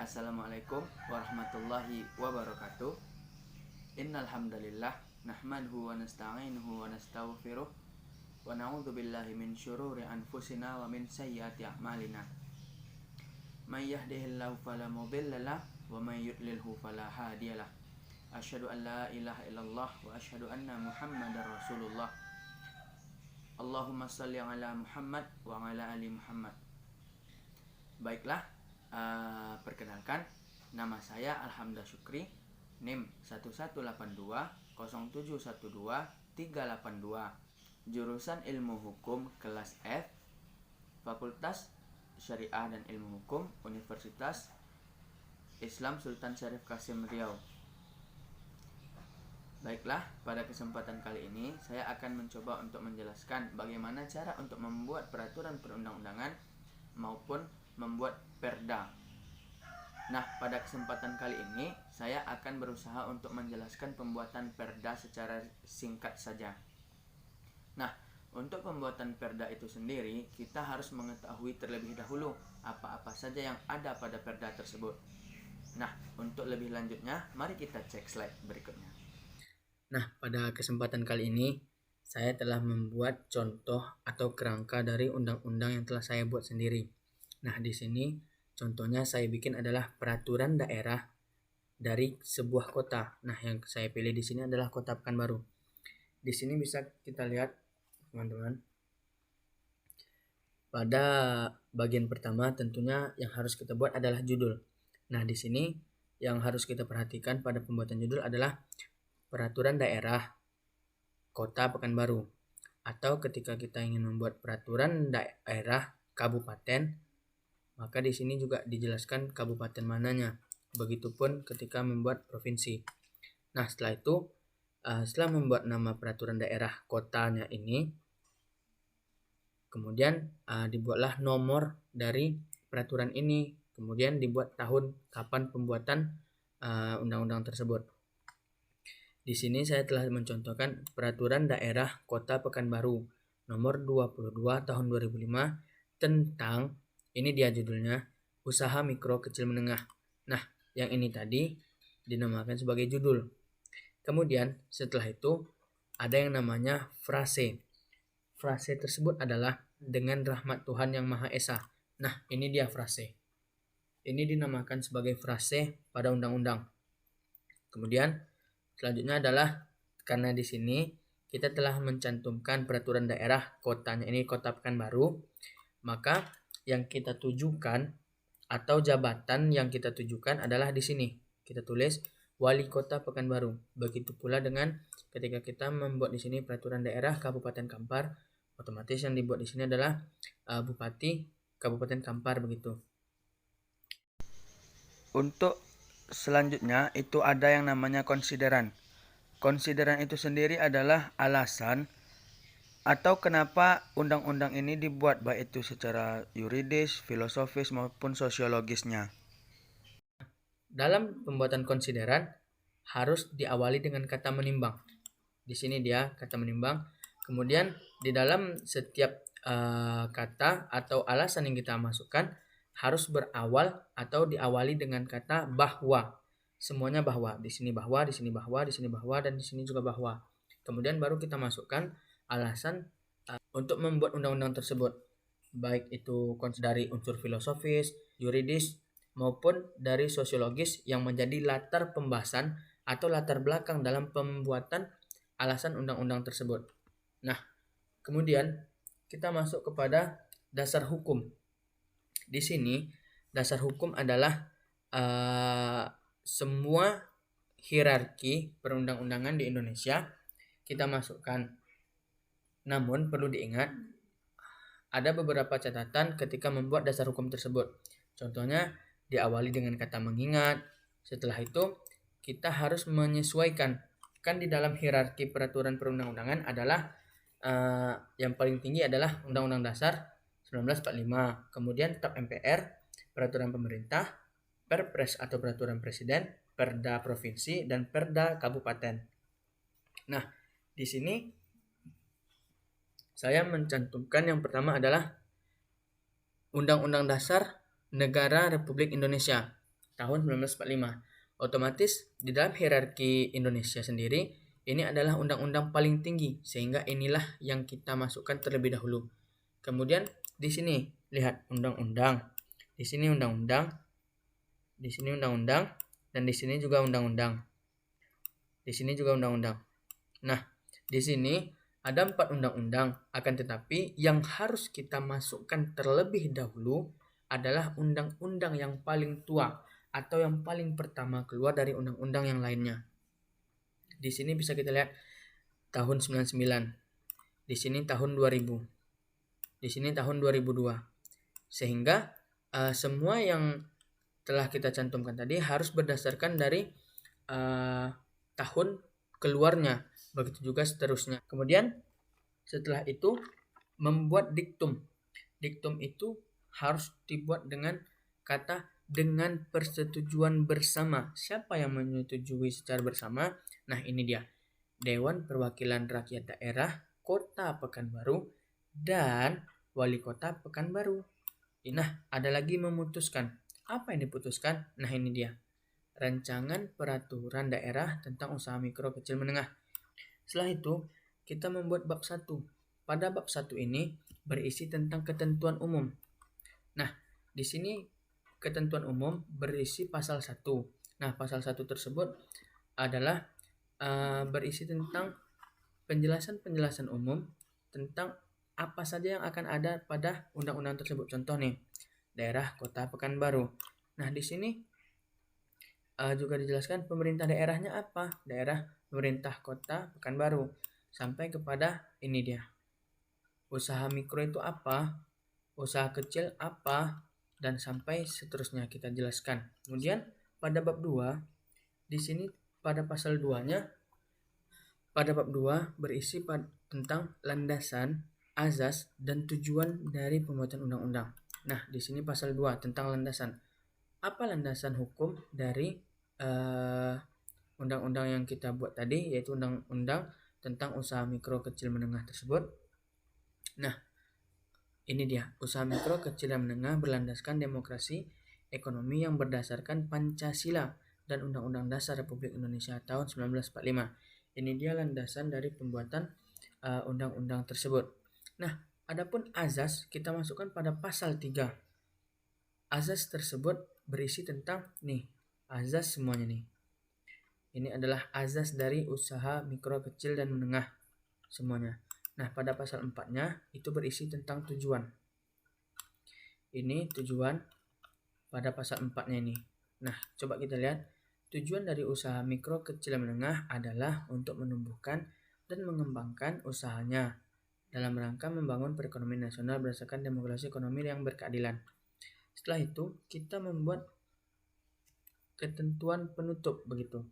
Assalamualaikum warahmatullahi wabarakatuh. Innal hamdalillah nahmaduhu wa nasta'inuhu wa nastaghfiruh wa na'udzu billahi min syururi anfusina wa min sayyiati a'malina. May yahdihillahu fala mudhillalah wa may yudlilhu fala hadiyalah. Asyhadu an la ilaha illallah wa asyhadu anna Muhammadar Rasulullah. Allahumma shalli ala Muhammad wa ala ali Muhammad. Baiklah, perkenalkan, nama saya Alhamda Syukri, NIM 11820712 jurusan Ilmu Hukum kelas F, Fakultas Syariah dan Ilmu Hukum, Universitas Islam Sultan Syarif Qasim Riau. Baiklah, pada kesempatan kali ini saya akan mencoba untuk menjelaskan bagaimana cara untuk membuat peraturan perundang-undangan maupun membuat perda. Nah, pada kesempatan kali ini saya akan berusaha untuk menjelaskan pembuatan perda secara singkat saja. Nah, untuk pembuatan perda itu sendiri kita harus mengetahui terlebih dahulu apa-apa saja yang ada pada perda tersebut. Nah, untuk lebih lanjutnya mari kita cek slide berikutnya. Nah, pada kesempatan kali ini saya telah membuat contoh atau kerangka dari undang-undang yang telah saya buat sendiri. Nah, di sini contohnya saya bikin adalah peraturan daerah dari sebuah kota. Nah, yang saya pilih di sini adalah Kota Pekanbaru. Di sini bisa kita lihat, teman-teman. Pada bagian pertama tentunya yang harus kita buat adalah judul. Nah, di sini yang harus kita perhatikan pada pembuatan judul adalah peraturan daerah Kota Pekanbaru. Atau ketika kita ingin membuat peraturan daerah kabupaten, maka di sini juga dijelaskan kabupaten mananya. Begitupun ketika membuat provinsi. Nah, setelah itu, setelah membuat nama peraturan daerah kotanya ini, kemudian dibuatlah nomor dari peraturan ini. Kemudian dibuat tahun kapan pembuatan undang-undang tersebut. Di sini saya telah mencontohkan peraturan daerah Kota Pekanbaru nomor 22 tahun 2005 tentang, ini dia judulnya, usaha mikro kecil menengah. Nah, yang ini tadi dinamakan sebagai judul. Kemudian setelah itu ada yang namanya frase. Frase tersebut adalah dengan rahmat Tuhan yang Maha Esa. Nah, ini dia frase. Ini dinamakan sebagai frase pada undang-undang. Kemudian selanjutnya adalah karena di sini kita telah mencantumkan peraturan daerah kotanya ini Kota Pekanbaru, maka yang kita tujukan atau jabatan yang kita tujukan adalah di sini. Kita tulis Wali Kota Pekanbaru. Begitu pula dengan ketika kita membuat di sini peraturan daerah Kabupaten Kampar, otomatis yang dibuat di sini adalah Bupati Kabupaten Kampar begitu. Untuk selanjutnya itu ada yang namanya konsideran. Konsideran itu sendiri adalah alasan atau kenapa undang-undang ini dibuat, baik itu secara yuridis, filosofis maupun sosiologisnya. Dalam pembuatan konsideran harus diawali dengan kata menimbang. Di sini dia kata menimbang. Kemudian di dalam setiap kata atau alasan yang kita masukkan harus berawal atau diawali dengan kata bahwa. Semuanya bahwa. Di sini bahwa, di sini bahwa, di sini bahwa, dan di sini juga bahwa. Kemudian baru kita masukkan alasan untuk membuat undang-undang tersebut, baik itu dari unsur filosofis, yuridis, maupun dari sosiologis yang menjadi latar pembahasan atau latar belakang dalam pembuatan alasan undang-undang tersebut. Nah, kemudian kita masuk kepada dasar hukum. Di sini dasar hukum adalah semua hierarki perundang-undangan di Indonesia kita masukkan. Namun perlu diingat ada beberapa catatan ketika membuat dasar hukum tersebut. Contohnya diawali dengan kata mengingat. Setelah itu kita harus menyesuaikan. Kan di dalam hierarki peraturan perundang-undangan adalah yang paling tinggi adalah Undang-Undang Dasar 1945. Kemudian TAP MPR, peraturan pemerintah, Perpres atau peraturan presiden, Perda provinsi, dan Perda kabupaten. Nah, di sini saya mencantumkan yang pertama adalah Undang-Undang Dasar Negara Republik Indonesia. tahun 1945. Otomatis di dalam hierarki Indonesia sendiri, ini adalah undang-undang paling tinggi, sehingga inilah yang kita masukkan terlebih dahulu. Kemudian di sini lihat undang-undang, di sini undang-undang, di sini undang-undang, dan di sini juga undang-undang. Di sini juga undang-undang. Nah, di sini ada 4 undang-undang, akan tetapi yang harus kita masukkan terlebih dahulu adalah undang-undang yang paling tua atau yang paling pertama keluar dari undang-undang yang lainnya. Di sini bisa kita lihat tahun 99, di sini tahun 2000, di sini tahun 2002. Sehingga semua yang telah kita cantumkan tadi harus berdasarkan dari tahun keluarnya, begitu juga seterusnya. Kemudian setelah itu membuat diktum. Diktum itu harus dibuat dengan kata dengan persetujuan bersama. Siapa yang menyetujui secara bersama? Nah, ini dia. Dewan Perwakilan Rakyat Daerah Kota Pekanbaru dan Wali Kota Pekanbaru. Nah, ada lagi memutuskan. Apa yang diputuskan? Nah, ini dia. Rancangan Peraturan Daerah tentang Usaha Mikro Kecil Menengah. Setelah itu, kita membuat bab 1. Pada bab 1 ini berisi tentang ketentuan umum. Nah, di sini ketentuan umum berisi pasal 1. Nah, pasal 1 tersebut adalah berisi tentang penjelasan-penjelasan umum tentang apa saja yang akan ada pada undang-undang tersebut. Contoh nih, daerah Kota Pekanbaru. Nah, di sini juga dijelaskan pemerintah daerahnya apa, daerah pemerintah Kota Pekanbaru, sampai kepada ini dia, usaha mikro itu apa, usaha kecil apa, dan sampai seterusnya kita jelaskan. Kemudian pada bab 2 di sini pada pasal 2-nya, pada bab 2 berisi tentang landasan, azas, dan tujuan dari pembuatan undang-undang. Nah, di sini pasal 2 tentang landasan. Apa landasan hukum dari undang-undang yang kita buat tadi, yaitu undang-undang tentang usaha mikro kecil menengah tersebut? Nah, ini dia, usaha mikro kecil dan menengah berlandaskan demokrasi ekonomi yang berdasarkan Pancasila dan Undang-Undang Dasar Republik Indonesia tahun 1945. Ini dia landasan dari pembuatan undang-undang tersebut. Nah, adapun azas kita masukkan pada pasal 3. Azas tersebut berisi tentang nih, azas semuanya nih. Ini adalah azas dari usaha mikro kecil dan menengah semuanya. Nah, pada pasal 4-nya itu berisi tentang tujuan. Ini tujuan pada pasal 4-nya ini. Nah, coba kita lihat. Tujuan dari usaha mikro kecil dan menengah adalah untuk menumbuhkan dan mengembangkan usahanya dalam rangka membangun perekonomian nasional berdasarkan demokrasi ekonomi yang berkeadilan. Setelah itu, kita membuat ketentuan penutup begitu.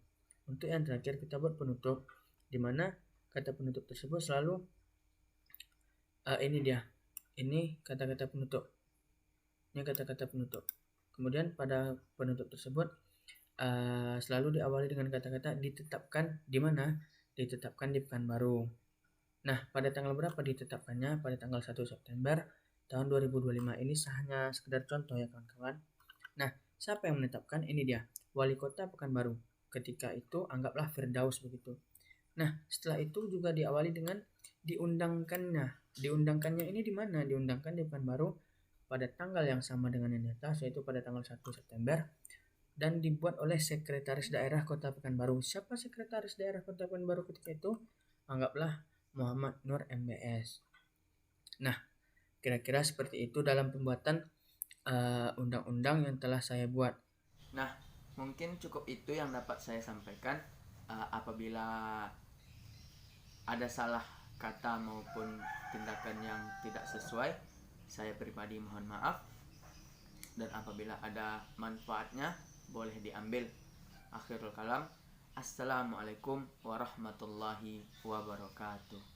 Untuk yang terakhir kita buat penutup, di mana kata penutup tersebut selalu ini dia. Ini kata-kata penutup. Ini kata-kata penutup. Kemudian pada penutup tersebut selalu diawali dengan kata-kata ditetapkan di mana? Ditetapkan di Pekanbaru. Nah, pada tanggal berapa ditetapkannya? Pada tanggal 1 September tahun 2025. Ini hanya sekedar contoh ya kawan-kawan. Nah, siapa yang menetapkan? Ini dia, Wali Kota Pekanbaru. Ketika itu anggaplah Firdaus begitu. Nah, setelah itu juga diawali dengan diundangkannya. Diundangkannya ini di mana? Diundangkan di Pekanbaru pada tanggal yang sama dengan yang di atas, yaitu pada tanggal 1 September, dan dibuat oleh Sekretaris Daerah Kota Pekanbaru. Siapa Sekretaris Daerah Kota Pekanbaru ketika itu? Anggaplah Muhammad Nur MBS. Nah, kira-kira seperti itu dalam pembuatan undang-undang yang telah saya buat. Nah, mungkin cukup itu yang dapat saya sampaikan. Apabila ada salah kata maupun tindakan yang tidak sesuai, saya pribadi mohon maaf. Dan apabila ada manfaatnya, boleh diambil. Akhirul kalam, assalamualaikum warahmatullahi wabarakatuh.